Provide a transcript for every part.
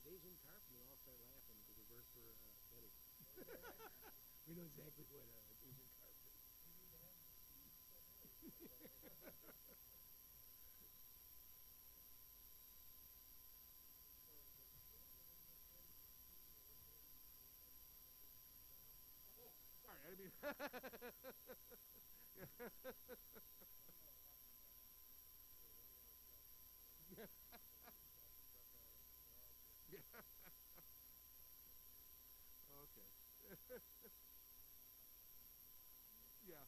Asian carp, and we all start laughing because it works for Betty. We know exactly what Asian carp is. Sorry, I didn't mean. Yeah. Okay. Yeah.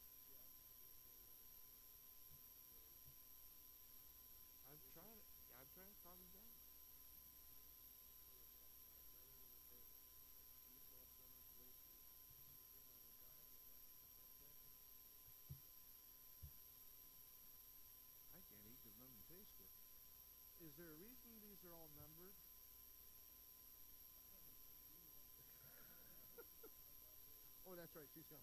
I'm trying to calm him down. I can't eat because none of them taste good. Is there a reason these are all numbered? Oh, that's right. She's gone.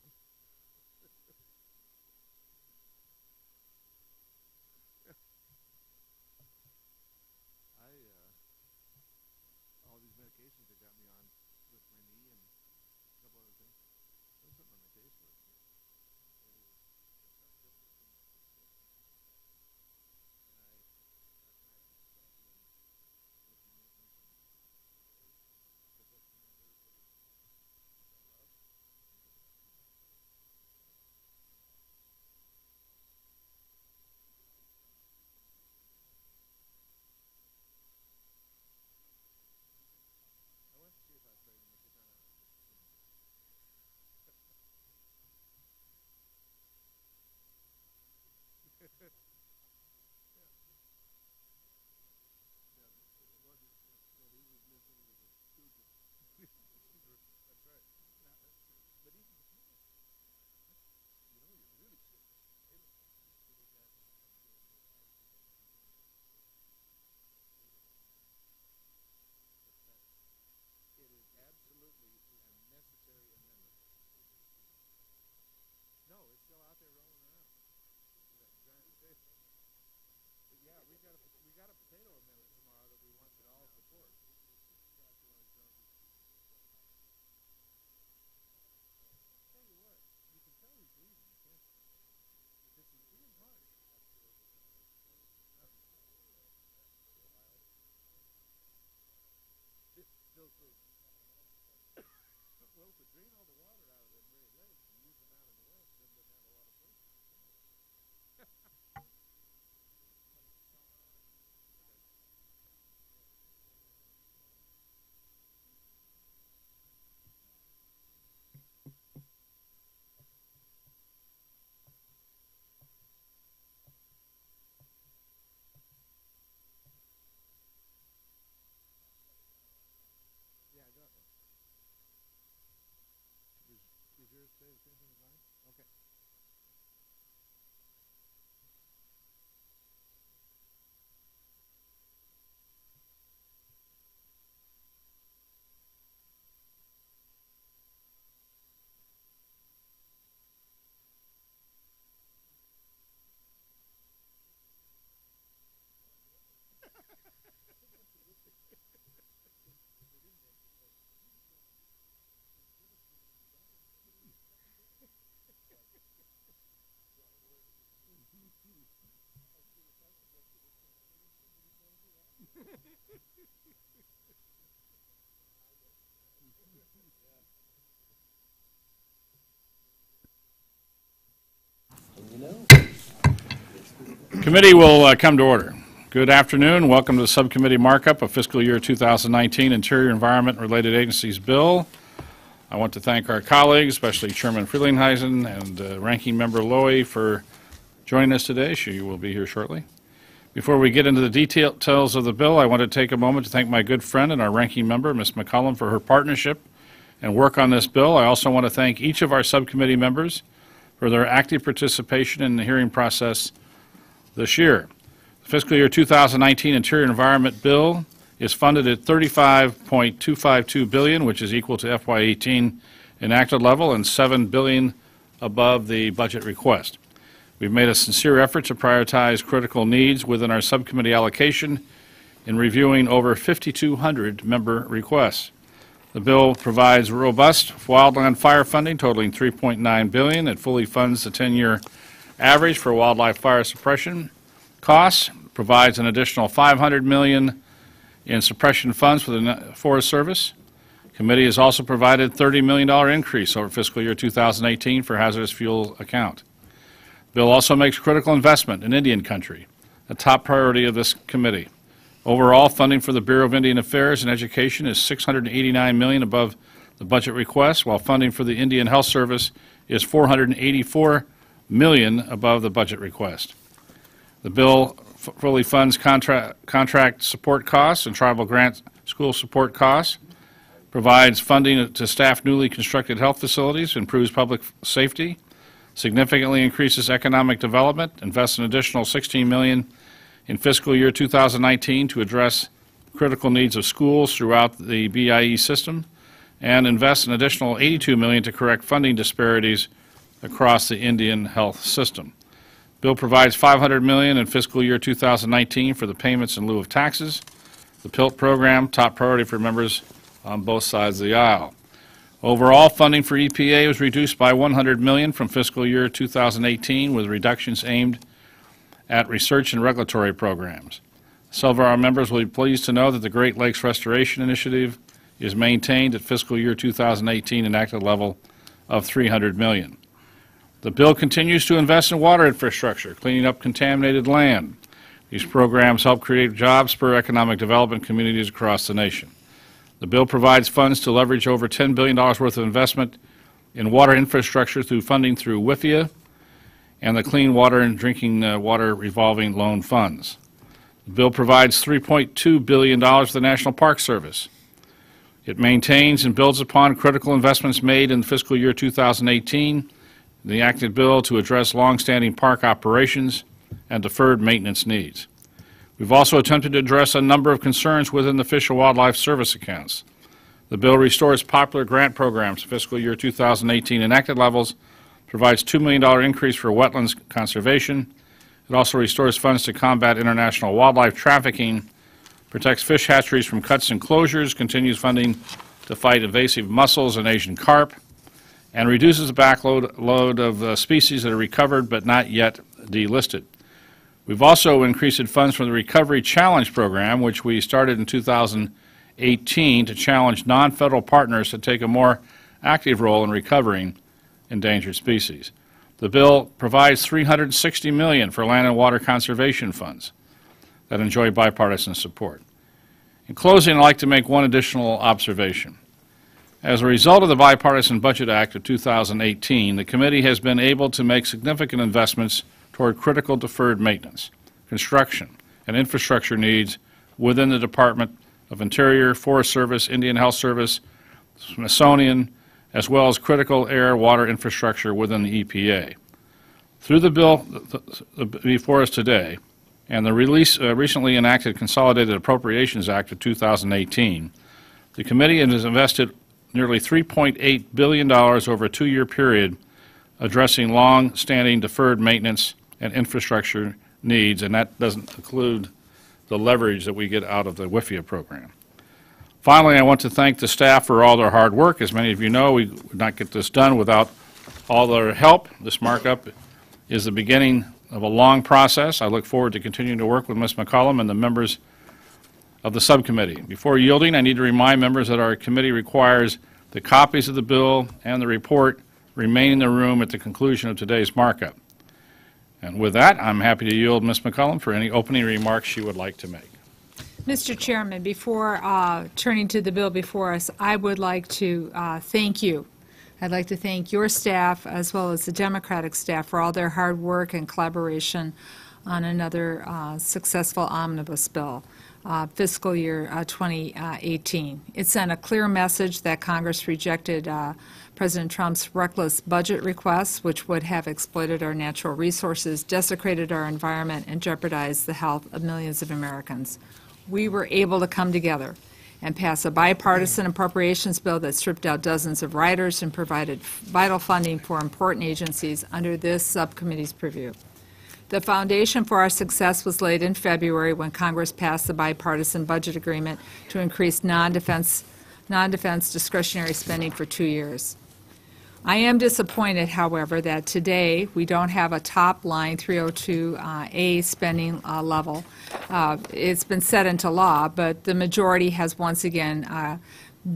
All these medications that got me on with my knee and a couple other things. There's something on my taste buds. No, it's still out there rolling around. But yeah, we got a potato amendment tomorrow that we want to all support. Tell you what, you can tell he's leaving, can't you? Because he's being harsh. Well, to drain all the water out of them very legs and use them out in the west, then they'd have a lot of places. Yeah, I got one. Does yours say the same thing as mine? Okay. Committee will come to order. Good afternoon. Welcome to the Subcommittee Markup of Fiscal Year 2019 Interior Environment Related Agencies Bill. I want to thank our colleagues, especially Chairman Frelinghuysen and Ranking Member Lowy, for joining us today. She will be here shortly. Before we get into the details of the bill, I want to take a moment to thank my good friend and our Ranking Member, Ms. McCollum, for her partnership and work on this bill. I also want to thank each of our subcommittee members for their active participation in the hearing process this year. The fiscal year 2019 Interior Environment Bill is funded at $35.252 billion, which is equal to FY18 enacted level and $7 billion above the budget request. We've made a sincere effort to prioritize critical needs within our subcommittee allocation in reviewing over 5,200 member requests. The bill provides robust wildland fire funding totaling $3.9 billion. It fully funds the 10-year average for wildlife fire suppression costs, provides an additional $500 million in suppression funds for the Forest Service. Committee has also provided $30 million increase over fiscal year 2018 for hazardous fuel account. Bill also makes critical investment in Indian country, a top priority of this committee. Overall, funding for the Bureau of Indian Affairs and Education is $689 million above the budget request, while funding for the Indian Health Service is $484 million above the budget request. The bill fully funds contract support costs and tribal grant school support costs, provides funding to staff newly constructed health facilities, improves public safety, significantly increases economic development, invests an additional $16 million in fiscal year 2019 to address critical needs of schools throughout the BIE system, and invests an additional $82 million to correct funding disparities across the Indian health system. Bill provides $500 million in fiscal year 2019 for the payments in lieu of taxes. The PILT program, top priority for members on both sides of the aisle. Overall, funding for EPA was reduced by $100 million from fiscal year 2018, with reductions aimed at research and regulatory programs. Some of our members will be pleased to know that the Great Lakes Restoration Initiative is maintained at fiscal year 2018 enacted level of $300 million. The bill continues to invest in water infrastructure, cleaning up contaminated land. These programs help create jobs, spur economic development in communities across the nation. The bill provides funds to leverage over $10 billion worth of investment in water infrastructure through funding through WIFIA and the Clean Water and Drinking Water Revolving Loan Funds. The bill provides $3.2 billion to the National Park Service. It maintains and builds upon critical investments made in fiscal year 2018, the enacted bill to address long-standing park operations and deferred maintenance needs. We've also attempted to address a number of concerns within the Fish and Wildlife Service accounts. The bill restores popular grant programs fiscal year 2018 enacted levels, provides $2 million increase for wetlands conservation. It also restores funds to combat international wildlife trafficking, protects fish hatcheries from cuts and closures, continues funding to fight invasive mussels and Asian carp, and reduces the backload of species that are recovered but not yet delisted. We've also increased funds for the Recovery Challenge program, which we started in 2018 to challenge non-federal partners to take a more active role in recovering endangered species. The bill provides $360 million for land and water conservation funds that enjoy bipartisan support. In closing, I'd like to make one additional observation. As a result of the Bipartisan Budget Act of 2018, the committee has been able to make significant investments toward critical deferred maintenance, construction, and infrastructure needs within the Department of Interior, Forest Service, Indian Health Service, Smithsonian, as well as critical air water infrastructure within the EPA. Through the bill before us today and the recently enacted Consolidated Appropriations Act of 2018, the committee has invested nearly $3.8 billion over a two-year period addressing long-standing deferred maintenance and infrastructure needs, and that doesn't include the leverage that we get out of the WIFIA program. Finally, I want to thank the staff for all their hard work. As many of you know, we would not get this done without all their help. This markup is the beginning of a long process. I look forward to continuing to work with Ms. McCollum and the members of the subcommittee. Before yielding, I need to remind members that our committee requires that copies of the bill and the report remain in the room at the conclusion of today's markup. And with that, I'm happy to yield Ms. McCollum for any opening remarks she would like to make. Mr. Chairman, before turning to the bill before us, I would like to thank you. I'd like to thank your staff as well as the Democratic staff for all their hard work and collaboration on another successful omnibus bill, fiscal year 2018. It sent a clear message that Congress rejected President Trump's reckless budget requests, which would have exploited our natural resources, desecrated our environment, and jeopardized the health of millions of Americans. We were able to come together and pass a bipartisan appropriations bill that stripped out dozens of riders and provided vital funding for important agencies under this subcommittee's purview. The foundation for our success was laid in February when Congress passed the bipartisan budget agreement to increase non-defense discretionary spending for 2 years. I am disappointed, however, that today we don't have a top-line 302A spending level. It's been set into law, but the majority has once again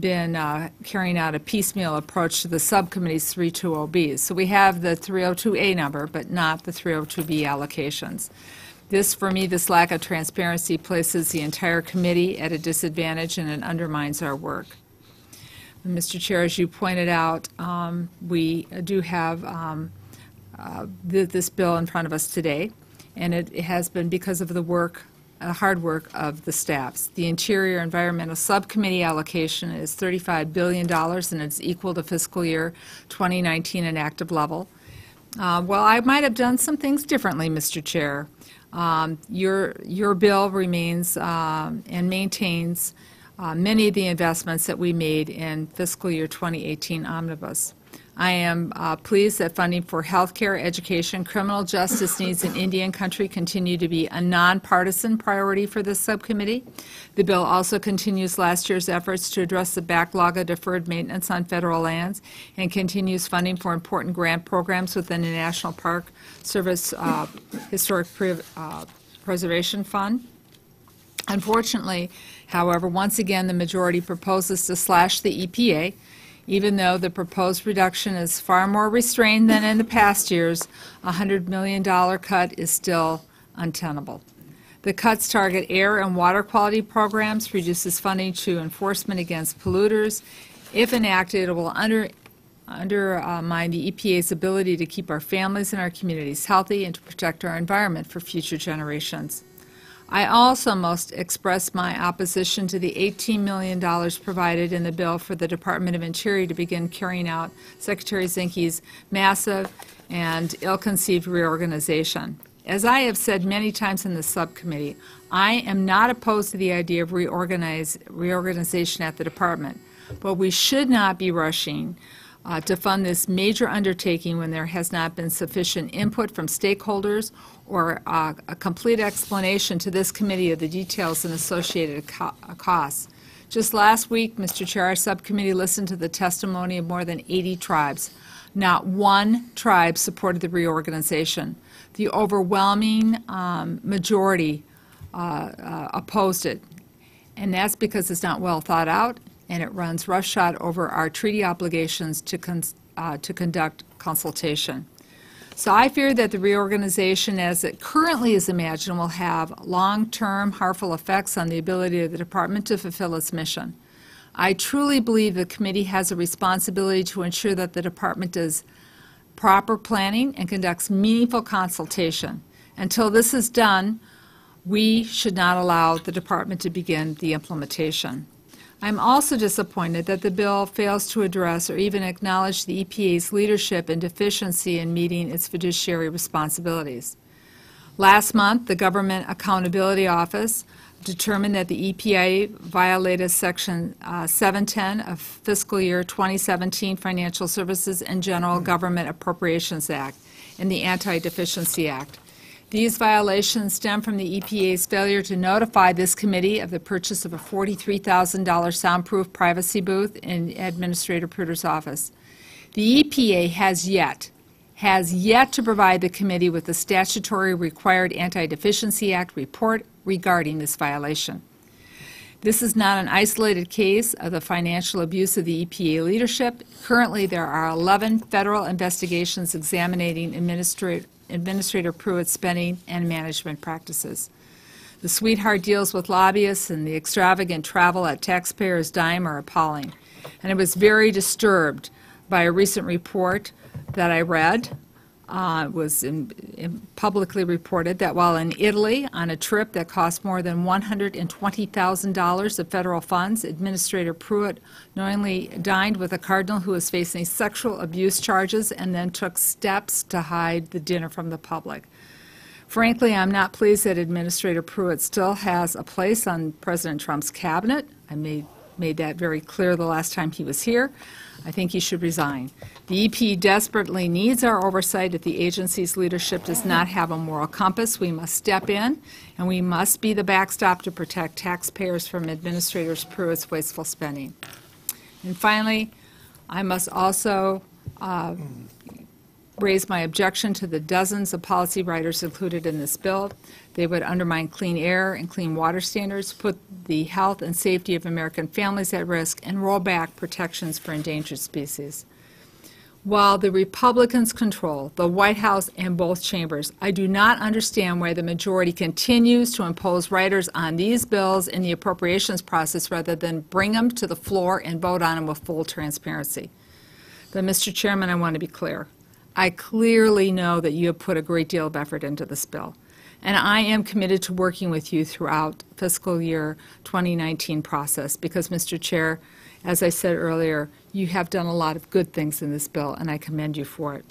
been carrying out a piecemeal approach to the subcommittee's 320Bs. So we have the 302A number, but not the 302B allocations. For me, this lack of transparency places the entire committee at a disadvantage, and it undermines our work. Mr. Chair, as you pointed out, we do have this bill in front of us today, and it has been because of the hard work of the staffs. The Interior Environmental Subcommittee allocation is $35 billion, and it's equal to fiscal year 2019 enacted level. Well, I might have done some things differently, Mr. Chair. Your bill remains and maintains many of the investments that we made in fiscal year 2018 omnibus. I am pleased that funding for health care, education, criminal justice needs in Indian country continue to be a nonpartisan priority for this subcommittee. The bill also continues last year's efforts to address the backlog of deferred maintenance on federal lands and continues funding for important grant programs within the National Park Service Historic Preservation Fund. Unfortunately, however, once again, the majority proposes to slash the EPA. Even though the proposed reduction is far more restrained than in the past years, a $100 million cut is still untenable. The cuts target air and water quality programs, reduces funding to enforcement against polluters. If enacted, it will undermine the EPA's ability to keep our families and our communities healthy and to protect our environment for future generations. I also must express my opposition to the $18 million provided in the bill for the Department of Interior to begin carrying out Secretary Zinke's massive and ill-conceived reorganization. As I have said many times in the subcommittee, I am not opposed to the idea of reorganization at the department, but we should not be rushing to fund this major undertaking when there has not been sufficient input from stakeholders or a complete explanation to this committee of the details and associated costs. Just last week, Mr. Chair, our subcommittee listened to the testimony of more than 80 tribes. Not one tribe supported the reorganization. The overwhelming majority opposed it, and that's because it's not well thought out and it runs roughshod over our treaty obligations to conduct consultation. So I fear that the reorganization as it currently is imagined will have long-term harmful effects on the ability of the department to fulfill its mission. I truly believe the committee has a responsibility to ensure that the department does proper planning and conducts meaningful consultation. Until this is done, we should not allow the department to begin the implementation. I'm also disappointed that the bill fails to address or even acknowledge the EPA's leadership and deficiency in meeting its fiduciary responsibilities. Last month, the Government Accountability Office determined that the EPA violated Section 710 of Fiscal Year 2017 Financial Services and General Government Appropriations Act and the Anti-Deficiency Act. These violations stem from the EPA's failure to notify this committee of the purchase of a $43,000 soundproof privacy booth in Administrator Pruder's office. The EPA has yet to provide the committee with the statutory required Anti-Deficiency Act report regarding this violation. This is not an isolated case of the financial abuse of the EPA leadership. Currently, there are 11 federal investigations examining Administrator Pruitt's spending and management practices. The sweetheart deals with lobbyists and the extravagant travel at taxpayers' dime are appalling. And I was very disturbed by a recent report that I read. It was publicly reported that while in Italy on a trip that cost more than $120,000 of federal funds, Administrator Pruitt knowingly dined with a cardinal who was facing sexual abuse charges and then took steps to hide the dinner from the public. Frankly, I'm not pleased that Administrator Pruitt still has a place on President Trump's cabinet. I made that very clear the last time he was here. I think he should resign. The EP desperately needs our oversight if the agency's leadership does not have a moral compass. We must step in, and we must be the backstop to protect taxpayers from Administrator Pruitt's wasteful spending. And finally, I must also raise my objection to the dozens of policy writers included in this bill. They would undermine clean air and clean water standards, put the health and safety of American families at risk, and roll back protections for endangered species. While the Republicans control the White House and both chambers, I do not understand why the majority continues to impose writers on these bills in the appropriations process rather than bring them to the floor and vote on them with full transparency. But, Mr. Chairman, I want to be clear. I clearly know that you have put a great deal of effort into this bill, and I am committed to working with you throughout fiscal year 2019 process because, Mr. Chair, as I said earlier, you have done a lot of good things in this bill, and I commend you for it.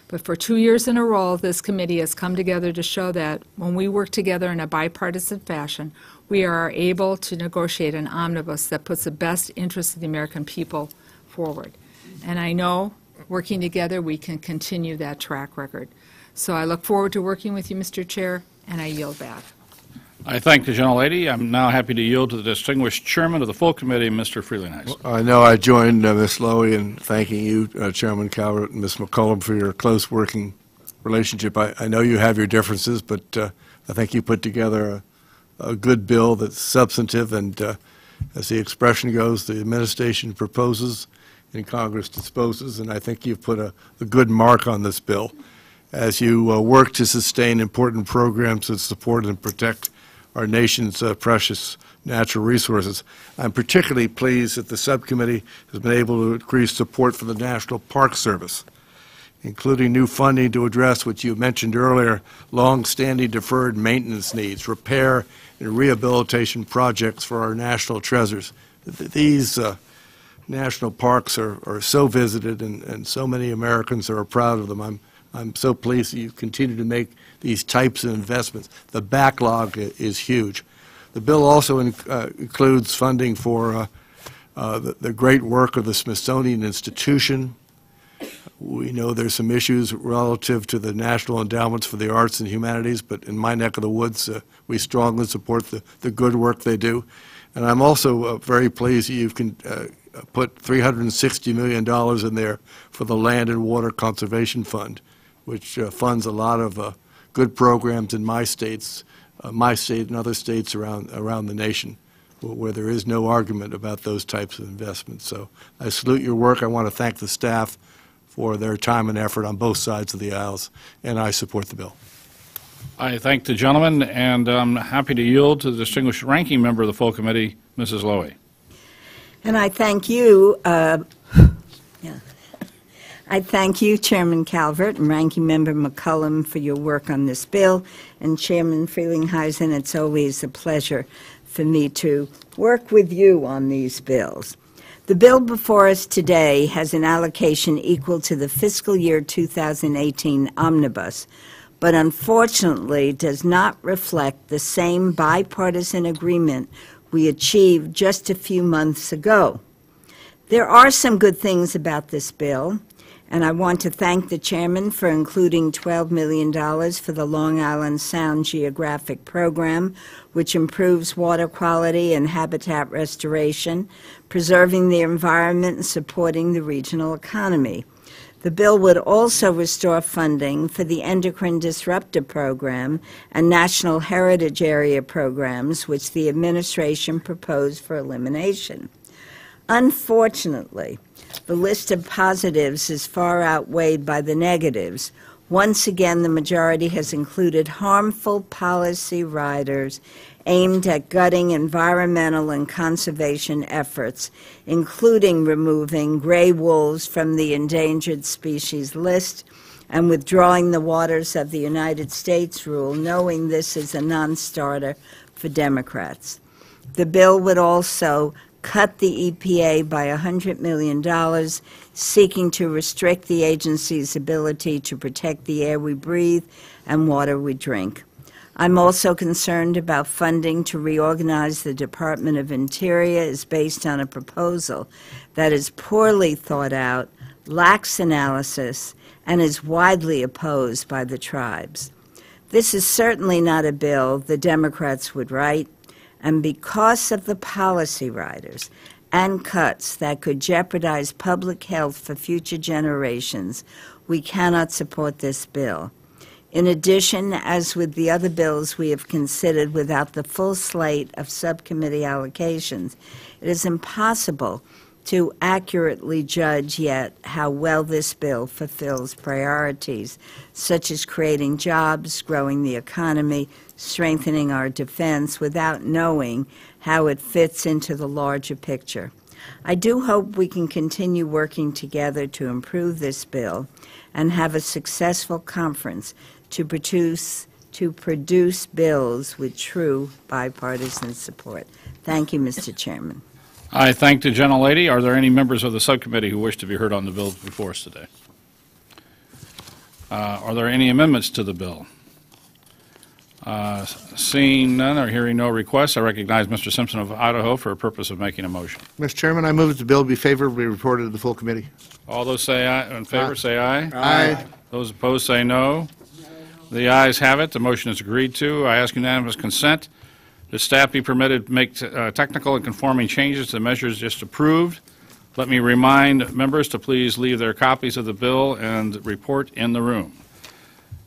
But for 2 years in a row, this committee has come together to show that when we work together in a bipartisan fashion, we are able to negotiate an omnibus that puts the best interests of the American people forward. And I know working together, we can continue that track record. So I look forward to working with you, Mr. Chair, and I yield back. I thank the gentlelady. I'm now happy to yield to the distinguished chairman of the full committee, Mr. Frelinghuysen. I know I joined Ms. Lowy in thanking you, Chairman Calvert and Ms. McCollum, for your close working relationship. I know you have your differences, but I think you put together a good bill that's substantive, and as the expression goes, the administration proposes and Congress disposes, and I think you've put a good mark on this bill as you work to sustain important programs that support and protect our nation's precious natural resources. I'm particularly pleased that the subcommittee has been able to increase support for the National Park Service, including new funding to address what you mentioned earlier, long-standing deferred maintenance needs, repair and rehabilitation projects for our national treasures. These national parks are so visited, and so many Americans are proud of them. I'm so pleased that you continue to make these types of investments. The backlog is huge. The bill also includes funding for the great work of the Smithsonian Institution. We know there's some issues relative to the National Endowments for the Arts and Humanities, but in my neck of the woods, we strongly support the good work they do. And I'm also very pleased that you've put $360 million in there for the Land and Water Conservation Fund, which funds a lot of good programs in my state and other states around the nation, where there is no argument about those types of investments. So I salute your work. I want to thank the staff for their time and effort on both sides of the aisles, and I support the bill. I thank the gentleman, and I'm happy to yield to the distinguished ranking member of the full committee, Mrs. Lowy. And I thank you, I thank you, Chairman Calvert and Ranking Member McCollum, for your work on this bill. And Chairman Frelinghuysen, it's always a pleasure for me to work with you on these bills. The bill before us today has an allocation equal to the fiscal year 2018 omnibus, but unfortunately does not reflect the same bipartisan agreement we achieved just a few months ago. There are some good things about this bill, and I want to thank the chairman for including $12 million for the Long Island Sound Geographic Program, which improves water quality and habitat restoration, preserving the environment and supporting the regional economy. The bill would also restore funding for the Endocrine Disruptor Program and National Heritage Area programs, which the administration proposed for elimination. Unfortunately, the list of positives is far outweighed by the negatives. Once again, the majority has included harmful policy riders aimed at gutting environmental and conservation efforts, including removing gray wolves from the endangered species list and withdrawing the Waters of the United States rule, knowing this is a non-starter for Democrats. The bill would also cut the EPA by $100 million, seeking to restrict the agency's ability to protect the air we breathe and water we drink. I'm also concerned about funding to reorganize the Department of Interior is based on a proposal that is poorly thought out, lacks analysis, and is widely opposed by the tribes. This is certainly not a bill the Democrats would write, and because of the policy riders and cuts that could jeopardize public health for future generations, we cannot support this bill. In addition, as with the other bills we have considered without the full slate of subcommittee allocations, it is impossible to accurately judge yet how well this bill fulfills priorities, such as creating jobs, growing the economy, strengthening our defense, without knowing how it fits into the larger picture. I do hope we can continue working together to improve this bill and have a successful conference to produce bills with true bipartisan support. Thank you, Mr. Chairman. I thank the gentlelady. Are there any members of the subcommittee who wish to be heard on the bill before us today? Are there any amendments to the bill? Seeing none or hearing no requests, I recognize Mr. Simpson of Idaho for a purpose of making a motion. Mr. Chairman, I move that the bill be favorably reported to the full committee. All those say aye, in favor say aye. Aye. Those opposed say no. The ayes have it. The motion is agreed to. I ask unanimous consent that staff be permitted to make technical and conforming changes to the measures just approved. Let me remind members to please leave their copies of the bill and report in the room.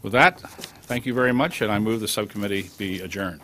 With that, thank you very much, and I move the subcommittee be adjourned.